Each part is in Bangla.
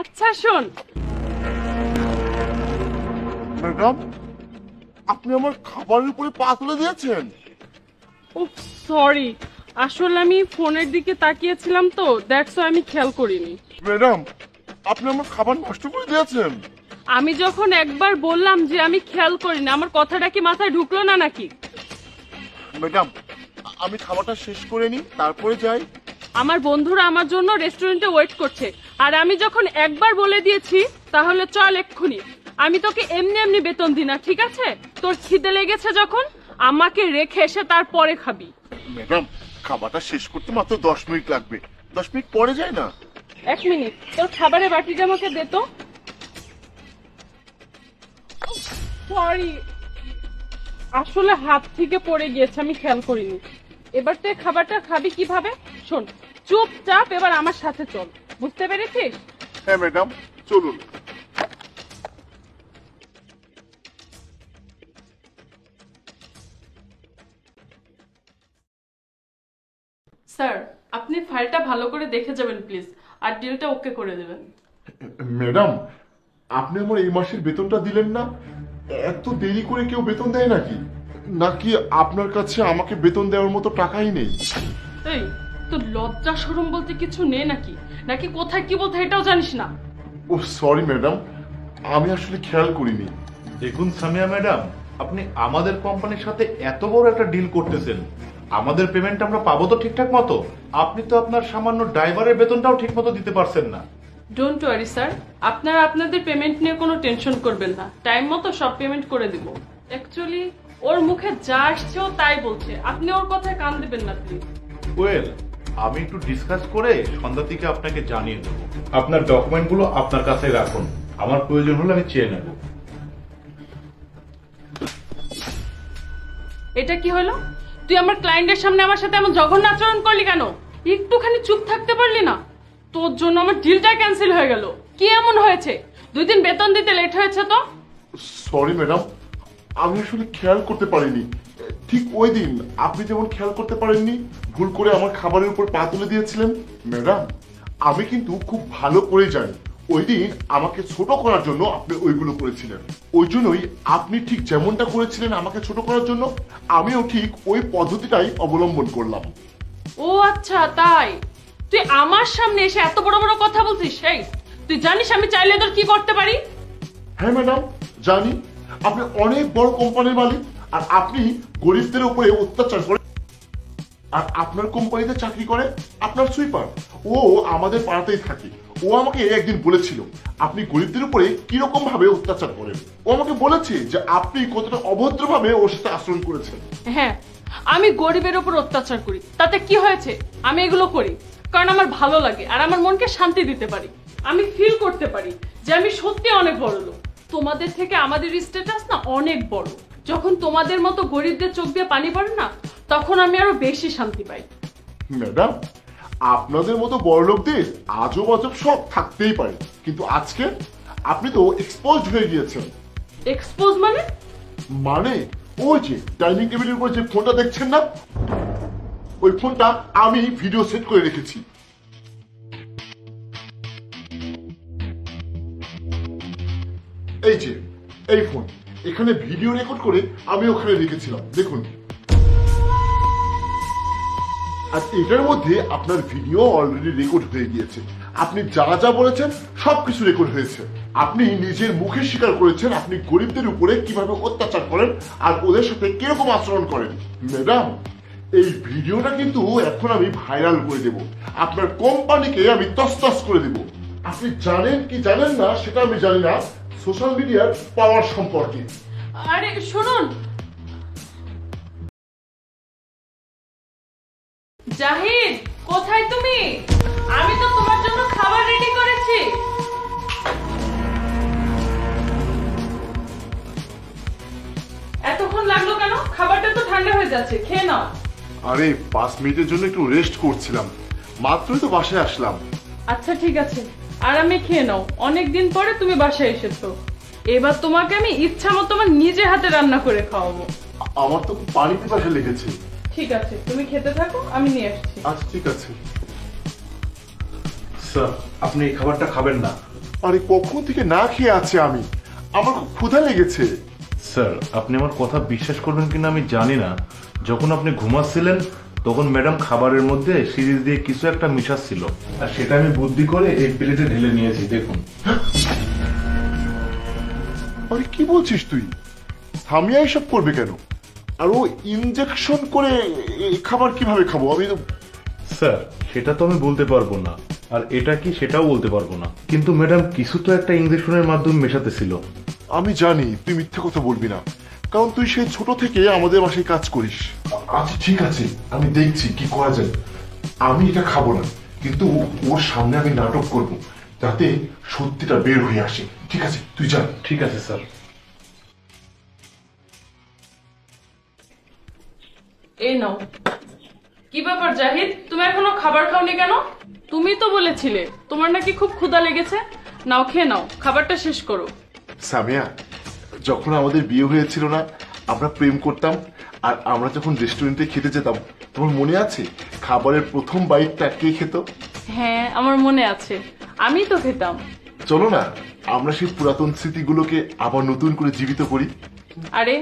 আচ্ছা শোন, ম্যাডাম, আপনি আমার খাবারের উপরে পা তুলে দিয়েছেন। ও সরি, আসলে আমি ফোনের দিকে তাকিয়েছিলাম তো, দ্যাটস আমি খেয়াল করিনি। ম্যাডাম, আপনি আমার খাবার নষ্ট করে দিয়েছেন। আমি যখন একবার বললাম যে আমি খেয়াল করিনি, আমার কথাটা কি মাথায় ঢুকলো না নাকি? ম্যাডাম, আমি খাবারটা শেষ করে নিই, তারপরে যাই। আমার বন্ধুরা আমার জন্য রেস্টুরেন্টে ওয়েট করছে, আর আমি যখন একবার বলে দিয়েছি তাহলে চল এক্ষুনি। আমি তোকে এমনি এমনি বেতন দিই না, ঠিক আছে? তোর খিদে লেগেছে যখন, আমাকে রেখে এসে তারপরে খাবি। ম্যাডাম, খাবারটা শেষ করতে মাত্র 10 মিনিট লাগবে। 10 মিনিট পরে যায় না? 1 মিনিট, তোর খাবারের বাটিটা আমাকে দে তো। সরি, আসলে হাত থেকে পড়ে গিয়েছে, আমি খেয়াল করিনি। এবার তুই খাবারটা খাবি কিভাবে? শোন, চুপচাপ এবার আমার সাথে চল, বুঝতে পেরেছিস? হ্যাঁ ম্যাডাম, চলুন। স্যার, আপনি ফাইলটা ভালো করে দেখে যাবেন প্লিজ, আর ডিলটা ওকে করে দেবেন। ম্যাডাম, আপনি আমার এই মাসের বেতনটা দিলেন না? এত দেরি করে কেউ বেতন দেয় নাকি? নাকি আপনার কাছে আমাকে বেতন দেওয়ার মতো টাকাই নেই? এই, তোর লজ্জা শরম বলতে কিছু নেই নাকি? নাকি কোথায় কি বলতে এটাও জানিস না? ও সরি ম্যাডাম, আমি আসলে খেয়াল করিনি। দেখুন সামিয়া ম্যাডাম, আপনি আমাদের কোম্পানির সাথে এত বড় একটা ডিল করতেছেন, আমাদের পেমেন্ট আমরা পাবো তো ঠিকঠাক মতো? আপনি তো আপনার সামান্য ড্রাইভারের বেতনটাও ঠিক মতো দিতে পারছেন না। ডোন্ট ওয়ারি স্যার, আপনারা আপনাদের পেমেন্ট নিয়ে কোনো টেনশন করবেন না, টাইম মতো সব পেমেন্ট করে দিব। অ্যাকচুয়ালি ওর মুখে যা আসছে ও তাই বলছে, আপনি ওর কথায় কান দিবেন না প্লিজ। ওয়েল, আমি একটু ডিসকাস করে সন্ধ্যা থেকে আপনাকে জানিয়ে দেবো। আপনার ডকুমেন্টগুলো আপনার কাছে রাখুন, আমার প্রয়োজন হলে আমি চেয়ে নেব। এটা কি হলো? তুই আমার ক্লায়েন্টের সামনে আমার সাথে এমন জঘন্য আচরণ করলি কেন? একটুখানি চুপ থাকতে পারলি না? তোর জন্য আমার ডিলটা ক্যান্সেল হয়ে গেল। কি এমন হয়েছে? 2 দিন বেতন দিতে লেট হয়েছে তো? সরি ম্যাডাম, আমি আসলে খেয়াল করতে পারিনি। ঠিক ওই দিন আপনি যেমন খেয়াল করতে পারেননি, ভুল করে আমার খাবারের উপর পা তুলে দিয়েছিলেন। ম্যাডাম, আমি কিন্তু খুব ভালো করে জানি ওই দিন আমাকে ছোট করার জন্য আপনি ওইগুলো করেছিলেন। ওই জন্যই আপনি ঠিক যেমনটা করেছিলেন আমাকে ছোট করার জন্য, আমিও ঠিক ওই পদ্ধতিটাই অবলম্বন করলাম। ও আচ্ছা, তাই? তুই আমার সামনে এসে এত বড় বড় কথা বলছিস? এই, তুই জানিস আমি চাইলে তোর কি করতে পারি? হ্যাঁ ম্যাডাম, জানি। আপনি অনেক বড় কোম্পানির মালিক, আর আপনি গরিবদের উপরে অত্যাচার করেন। আর আপনার কোম্পানিতে চাকরি করে আপনার সুইপার, ও আমাদের পাড়াতেই থাকে। ও আমাকে একদিন বলেছিল আপনি গরিবদের উপরে কিরকম ভাবে অত্যাচার করেন। ও আমাকে বলেছে যে আপনি কতটা অভদ্রভাবে ওর সাথে আচরণ করেছেন। হ্যাঁ, আমি গরিবের উপর অত্যাচার করি, তাতে কি হয়েছে? আমি এগুলো করি কারণ আমার ভালো লাগে আর আমার মনকে শান্তি দিতে পারি। আমি ফিল করতে পারি যে আমি সত্যি অনেক বড় লোক। তোমাদের থেকে আমাদের স্ট্যাটাস না অনেক বড়। যখন তোমাদের মতো গরিবদের চোখ দিয়ে পানি পড়ে না, তখন আমি আরো বেশি শান্তি পাই। ম্যাডাম, আপনাদের মতো বড়লোকদের আজব আজব শখ থাকতেই পারে, কিন্তু আজকে আপনি তো এক্সপোজড হয়ে গিয়েছেন। এক্সপোজ মানে? মানে ওই যে ডাইনিং টেবিলের উপর যে ফোনটা দেখছেন না, ওই ফোনটা আমি ভিডিও সেট করে রেখেছি। এই যে এই ফোন, এখানে ভিডিও রেকর্ড করে আমি ওখানে রেখেছিলাম, দেখুন। আর এটার মধ্যে আপনার ভিডিও অলরেডি রেকর্ড হয়ে গিয়েছে। আপনি যা যা বলেছেন সবকিছু রেকর্ড হয়েছে। আপনি নিজের মুখে স্বীকার করেছেন আপনি গরিবদের উপরে কিভাবে অত্যাচার করেন আর ওদের সাথে কিরকম আচরণ করেন। ম্যাডাম, এই ভিডিওটা কিন্তু এখন আমি ভাইরাল করে দেব, আপনার কোম্পানিকে আমি তছনছ করে দেব। আপনি জানেন কি জানেন না সেটা আমি জানি না সোশ্যাল মিডিয়ার পাওয়ার সম্পর্কে। আরে শুনুন, জাহিদ, কোথায় তুমি? আমি তো তোমার জন্য খাবার রেডি করেছি। এতক্ষণ লাগলো কেন? খাবারটা তো ঠান্ডা হয়ে যাচ্ছে, খেয়ে নাও। আরে 5 মিনিটের জন্য একটু রেস্ট করছিলাম, মাত্রই তো বাসায় আসলাম। আচ্ছা ঠিক আছে, আরামে খেয়ে নাও, অনেকদিন পরে তুমি বাসায় এসেছো। এবার তোমাকে আমি ইচ্ছা মতো আমার নিজে হাতে রান্না করে খাওয়াবো। আমার তো পানি পিপাসা লেগেছে। ঠিক আছে, তুমি খেতে থাকো, আমি নিয়ে আসছি। আচ্ছা ঠিক আছে। স্যার, আপনি এই খাবারটা খাবেন না। আরে কখন থেকে না খেয়ে আছে আমি, আমার খুব ক্ষুধা লেগেছে। স্যার, আপনি আমার কথা বিশ্বাস করবেন কিনা আমি জানি না, যখন আপনি ঘুমাচ্ছিলেন তখন ম্যাডাম খাবারের মধ্যে সিরিজ দিয়ে কিছু একটা মিশাচ্ছিল, আর সেটা আমি বুদ্ধি করে এই প্লেটে ঢেলে নিয়েছি। দেখুন। আরে কি বলছিস তুই? সামিয়া এসব করবে কেন? আর ও ইনজেকশন করে এই খাবার কিভাবে খাবো আমি তো? স্যার, সেটা তো আমি বলতে পারবো না, আর এটা কি সেটাও বলতে পারবো না, কিন্তু ম্যাডাম কিছু তো একটা ইনজেকশনের মাধ্যমে মেশাতে ছিল। আমি জানি তুই মিথ্যে কথা বলবি না, কারণ তুই সেই ছোট থেকে আমাদের বাসায় কাজ করিস। আচ্ছা ঠিক আছে, আমি দেখছি কি করা যায়। আমি এটা খাবো না, কিন্তু ওর সামনে আমি নাটক করব যাতে সত্যিটা বের হয়ে আসে। ঠিক আছে, তুই যা। ঠিক আছে স্যার। এই নাও। কি ব্যাপার জাহিদ, তুমি এখনো খাবার খাওনি কেন? তুমি তো বলেছিলে তোমার নাকি খুব ক্ষুধা লেগেছে। নাও, খেয়ে নাও, খাবারটা শেষ করো। সামিয়া, যখন আমাদের বিয়ে হয়েছিল না, আমরা প্রেম করতাম, আর আমরা যখন রেস্টুরেন্টে খেতে যেতাম, তোমার মনে আছে খাবারের প্রথম বাইটটা কে খেত? হ্যাঁ, আমার মনে আছে, আমি তো খেতাম। চলো না আমরা সেই পুরাতন স্মৃতিগুলোকে আবার নতুন করে জীবিত করি। আরে,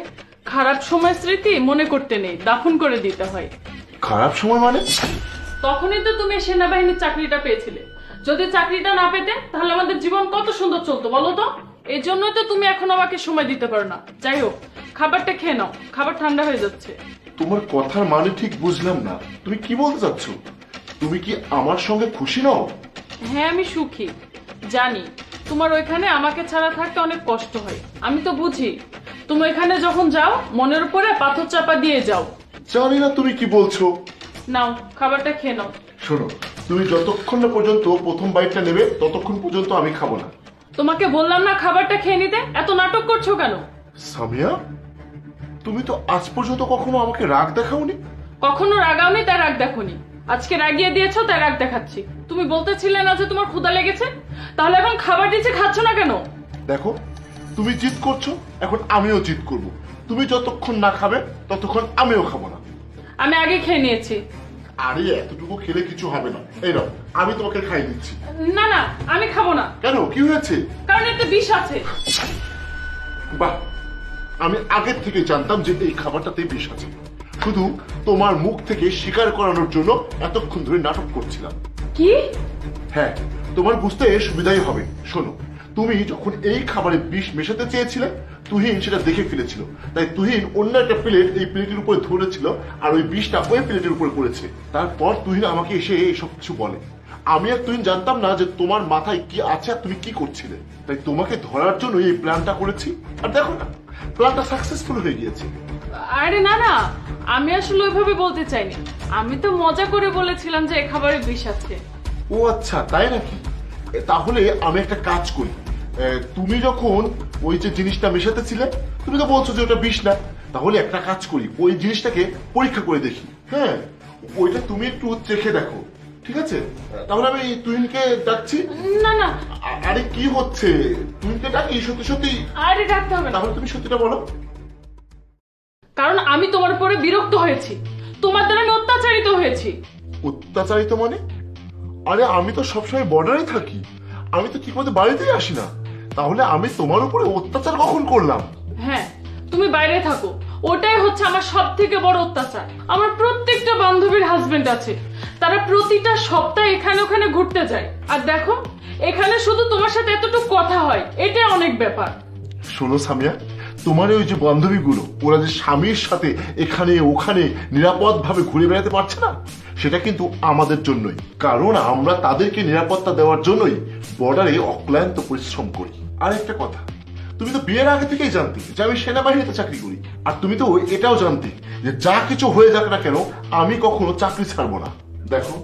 খারাপ সময় স্মৃতি মনে করতে নেই, দাফন করে দিতে হয়। খারাপ সময় মানে? তখনই তো তুমি সেনাবাহিনীর চাকরিটা পেয়েছিলে। যদি চাকরিটা না পেতে তাহলে আমাদের জীবন কত সুন্দর চলতো বলো তো। এই জন্যই তো তুমি এখন আমাকে সময় দিতে পারো না। যাই হোক, খাবারটা খেয়ে নাও, খাবার ঠান্ডা হয়ে যাচ্ছে। তোমার কথার মানে ঠিক বুঝলাম না, তুমি কি বলতে চাচ্ছ? তুমি কি আমার সঙ্গে খুশি নও? হ্যাঁ, আমি সুখী। জানি তোমার ওইখানে আমাকে ছাড়া থাকতে অনেক কষ্ট হয়, আমি তো বুঝি। তুমি ওইখানে যখন যাও মনের উপরে পাথর চাপা দিয়ে যাও। জানি না তুমি কি বলছো। নাও, খাবারটা খেয়ে নাও। শোনো, তুমি যতক্ষণ না পর্যন্ত প্রথম বাইটটা নেবে ততক্ষণ পর্যন্ত আমি খাবো না। তোমাকে বললাম না খাবারটা খেয়ে নিতে, এত নাটক করছো কেন? সামিয়া, তুমি তো আজ পর্যন্ত কখনো আমাকে রাগ দেখাওনি। কখনো রাগাওনি তাই রাগ দেখোনি, আজকে রাগিয়ে দিয়েছো তাই রাগ দেখাচ্ছি। তুমি বলতেছিলে না যে তোমার ক্ষুধা লেগেছে, তাহলে এখন খাবার দিচ্ছে খাচ্ছ না কেন? দেখো, তুমি জিদ করছো, এখন আমিও জিদ করব। তুমি যতক্ষণ না খাবে ততক্ষণ আমিও খাবো না। আমি আগে খেয়ে নিয়েছি। আরে এতটুকু খেলে কিছু হবে না, এই নাও আমি তোমাকে খাই দিচ্ছি। না না, আমি খাবো না। কেন, কি হয়েছে? কারণ এতে বিষ আছে। বাহ, আমি আগের থেকে জানতাম যে এই খাবারটাতে বিষ আছে। শুধু তোমার মুখ থেকে স্বীকার করানোর জন্য এতক্ষণ ধরে নাটক করছিলাম। কি? হ্যাঁ, তোমার বুঝতে সুবিধাই হবে। শোনো, তুমি যখন এই খাবারে বিষ মেশাতে চেয়েছিলে, তুহিন সেটা দেখে ফেলেছিল, তাই তুহিন অন্য একটা প্লেট এই প্লেটের উপরে ধরেছিল, আর ওই বিষটা ওই প্লেটের উপরে পড়েছে। তারপর তুহিন আমাকে এসে এইসব কিছু বলে। আমি আর তুহিন জানতাম না যে তোমার মাথায় কি আছে আর তুমি কি করছিলে, তাই তোমাকে ধরার জন্য এই প্ল্যানটা করেছি। আর দেখো না, প্ল্যানটা সাকসেসফুল হয়ে গিয়েছে। আরে না না, আমি আসলে ওইভাবে বলতে চাইনি। আমি তো মজা করে বলেছিলাম যে এই খাবারে বিষ আছে। ও আচ্ছা, তাই নাকি? তাহলে আমি একটা কাজ করি। তুমি যখন ওই যে জিনিসটা মেশাতেছিলে, তুমি তো বলছো যে ওটা বিষ না, তাহলে একটা কাজ করি, ওই জিনিসটাকে পরীক্ষা করে দেখি। হ্যাঁ, ওইটা তুমি একটু চেখে দেখো, ঠিক আছে? তাহলে আমি তুহিনকে ডাকছি। না না। আরে কি হচ্ছে, তুহিনকে ডাকি সত্যি সত্যি? আরে ডাকতে হবে না। তাহলে তুমি সত্যিটা বলো। কারণ আমি তোমার উপরে বিরক্ত হয়েছি, তোমার দ্বারা আমি অত্যাচারিত হয়েছি। অত্যাচারিত মানে? আরে আমি তো সবসময় বর্ডারে থাকি, আমি তো ঠিক মতো বাড়িতেই আসি না, তাহলে আমি তোমার উপরে অত্যাচার কখন করলাম? হ্যাঁ, তুমি বাইরে থাকো, ওটাই হচ্ছে আমার সব থেকে বড় অত্যাচার। আমার প্রত্যেকটা বান্ধবীর হাজবেন্ড আছে, তারা প্রতিটা সপ্তাহে এখানে ওখানে ঘুরতে যায়, আর দেখো এখানে শুধু তোমার সাথে এতটুকু কথা হয়, এটা অনেক ব্যাপার। শোনো সামিয়া, তোমার ওই যে বান্ধবীগুলো, ওরা যে স্বামীর সাথে এখানে ওখানে নিরাপদ ভাবে ঘুরে বেড়াতে পারছে না, সেটা কিন্তু আমাদের জন্যই। কারণ আমরা তাদেরকে নিরাপত্তা দেওয়ার জন্যই বর্ডারে অক্লান্ত পরিশ্রম করি। আর একটা কথা, তুমি তো বিয়ের আগে থেকেই জানতে যে আমি সেনাবাহিনীতে চাকরি করি, আর তুমি তো এটাও জানতে যে যা কিছু হয়ে যাক না কেন আমি কখনো চাকরি ছাড়বো না। দেখো,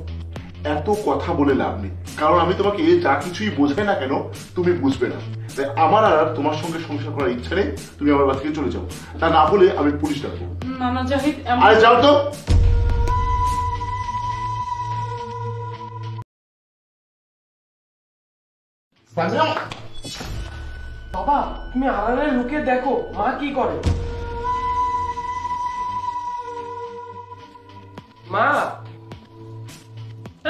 এত কথা বলে লাভ নেই, কারণ আমি তোমাকে যা কিছুই বোঝাই না কেন তুমি বুঝবে না। তাই আমার আর তোমার সঙ্গে সংসার করার ইচ্ছা নেই, তুমি আমার বাড়ি থেকে চলে যাও। তা না বলে আমি পুলিশ ডাকবো। না না জাহিদ, আরে যাও তো। বাবা, তুমি আড়ালে লুকিয়ে দেখো মা কি করে। মা,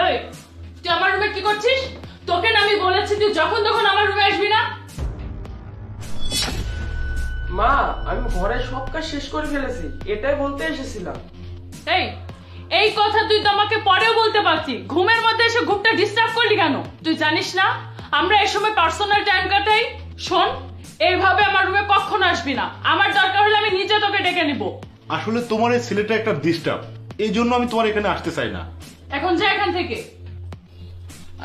এই, তুই আমার রুমে কি করছিস? তোকে না আমি বলেছি তুই যখন তখন আমার রুমে আসবি না। মা, আমি ঘরের সব কাজ শেষ করে ফেলেছি, এটাই বলতে এসেছিলাম। এই এই কথা তুই তো আমাকে পরেও বলতে পারতি, ঘুমের মধ্যে এসে ঘুমটা ডিস্টার্ব করলি কেন? তুই জানিস না আমরা এই সময় পার্সোনাল টাইম কাটাই। শোন, এইভাবে আমার রুমে কখনো আসবি না, আমার দরকার হলে আমি নিজে তোকে ডেকে নিব। আসলে তোমার এই ছেলেটা একটা ডিস্টার্ব, এই জন্য আমি তোমার এখানে আসতে চাই না। এখন যা এখান থেকে।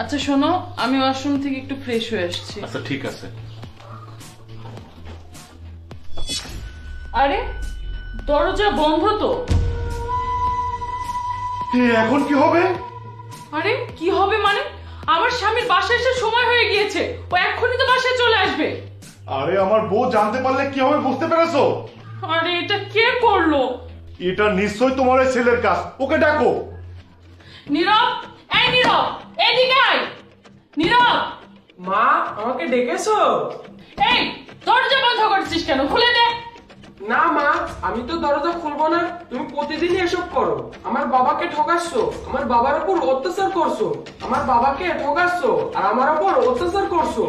আচ্ছা শোনো, আমি ওয়াশরুম থেকে একটু ফ্রেশ হয়ে আসছি। আচ্ছা ঠিক আছে। আরে দরজা বন্ধ তো। এখন কি হবে? আরে কি হবে মানে? আমার স্বামীর বাসায় এসে সময় হয়ে গিয়েছে, ও এক্ষুনি তো বাসায় চলে আসবে। আরে আমার বউ জানতে পারলে কি হবে বুঝতে পেরেছো? আরে এটা কে করলো? এটা নিশ্চয়ই তোমার এই ছেলের কাজ, ওকে ডাকো। নীরব, এই নীরব, এদিকে আয়। নীরব। মা, আমাকে ডেকেছো? এই দরজা বন্ধ করছিস কেন? খুলে দে। না মা, আমি তো দরজা খুলবো না। তুমি প্রতিদিনই এসব করো, আমার বাবাকে ঠকাচ্ছো, আমার বাবার উপর অত্যাচার করছো, আমার বাবাকে ঠকাচ্ছো আর আমার উপর অত্যাচার করছো।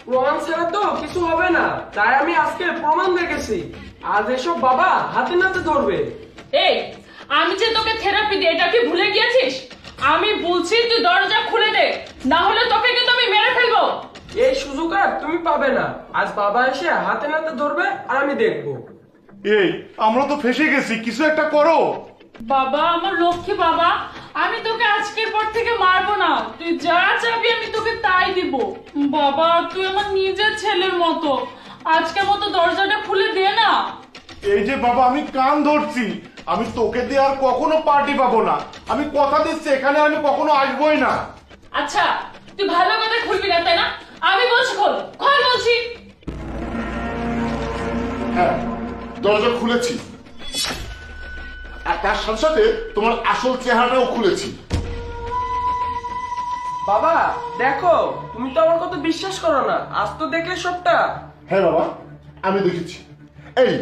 প্রমাণ ছাড়া তো কিছু হবে না, তাই আমি আজকে প্রমাণ দেখেছি। আজ এসব বাবা হাতে নাতে ধরবে। এই আমি যে তোকে থেরাপি দিই, এটা কি ভুলে গিয়েছিস? আমি বলছি তুই দরজা খুলে দে, না হলে তোকে কিন্তু আমি মেরে ফেলবো। এই সুযোগ আর তুমি পাবে না। আজ বাবা এসে হাতে নাতে ধরবে আর আমি দেখবো। এই আমরা তো ফেসে গেছি, কিছু একটা করো। বাবা, আমার লক্ষ্মী বাবা, আমি তোকে আজকের পর থেকে মারবো না, তুই যা চাবি আমি তোকে তাই দিব। বাবা তুই আমার নিজের ছেলের মতো, আজকের মতো দরজাটা খুলে দে না। এই যে বাবা, আমি কান ধরছি, আমি তোকে দিয়ে আর কখনো পার্টি পাবো না। আমি কথা দিচ্ছি এখানে আমি কখনো আসবোই না। আচ্ছা তুই ভালো করে খুলবি না তাই না? আমি বলছি খোল, খোল বলছি। হ্যাঁ, দরজা খুলেছি, আর তার সাথে সাথে তোমার আসল চেহারাটাও খুলেছি। বাবা দেখো, তুমি তো আমার কথা বিশ্বাস করো না, আজ তো দেখলে সবটা। হ্যাঁ বাবা, আমি দেখেছি। এই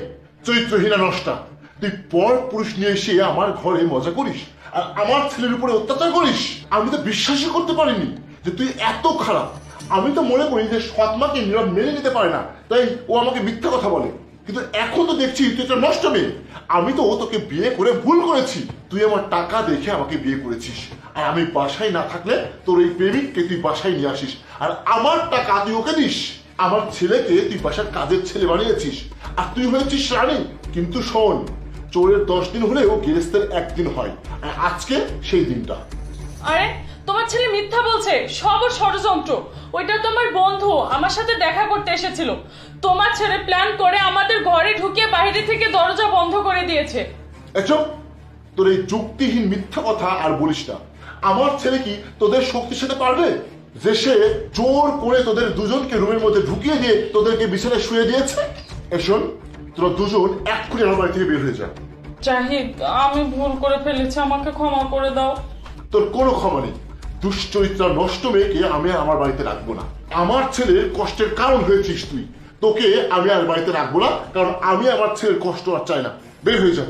চরিত্রহীনা নষ্টা, তুই পর পুরুষ নিয়ে এসে আমার ঘরে মজা করিস আর আমার ছেলের উপরে অত্যাচার করিস। আমি তো বিশ্বাসই করতে পারিনি যে তুই এত খারাপ। আমি তো মনে করি যে সৎমাকে নীরব মেনে নিতে পারে না, তাই ও আমাকে মিথ্যা কথা বলে। কিন্তু এখন তো দেখছি তুই একটা নষ্ট মেয়ে। আমি তো তোকে বিয়ে করে ভুল করেছি, তুই আমার টাকা দেখে আমাকে বিয়ে করেছিস, আর আমি বাসায় না থাকলে তোর এই প্রেমিককে তুই বাসায় নিয়ে আসিস, আর আমার টাকা তুই ওকে দিস। আমার ছেলেকে তুই বাসার কাজের ছেলে বানিয়েছিস, আর তুই হয়েছিস রানী। কিন্তু শোন, চোরের 10 দিন হলেও গেরেস্তের 1 দিন হয়, আর আজকে সেই দিনটা। আরে তোমার ছেলে মিথ্যা বলছে, সব ওর ষড়যন্ত্র। ওইটা তোমার বন্ধু আমার সাথে দেখা করতে এসেছিল, তোমার ছেলে প্ল্যান করে আমাদের ঘরে ঢুকিয়ে বাইরে থেকে দরজা বন্ধ করে দিয়েছে। এসব তোর এই যুক্তিহীন মিথ্যা কথা আর বলিস না। আমার ছেলে কি তোদের শক্তির সাথে পারবে যে সে জোর করে তোদের দুজনকে রুমের মধ্যে ঢুকিয়ে দিয়ে তোদেরকে বিছানায় শুয়ে দিয়েছে? এসন, তোরা দুজন এক্ষুনি আমার বাড়ি থেকে বের হয়ে যা। জাহিদ, আমি ভুল করে ফেলেছি, আমাকে ক্ষমা করে দাও। তোর কোনো ক্ষমা নেই। দুশ্চরিত্রা নষ্ট মেয়েকে আমি আমার বাড়িতে রাখবো না। আমার ছেলের কষ্টের কারণ হয়েছিস তুই, তোকে আমি আর বাড়িতে রাখবো না, কারণ আমি আমার ছেলের কষ্ট আর চাই না। বের হয়ে যা।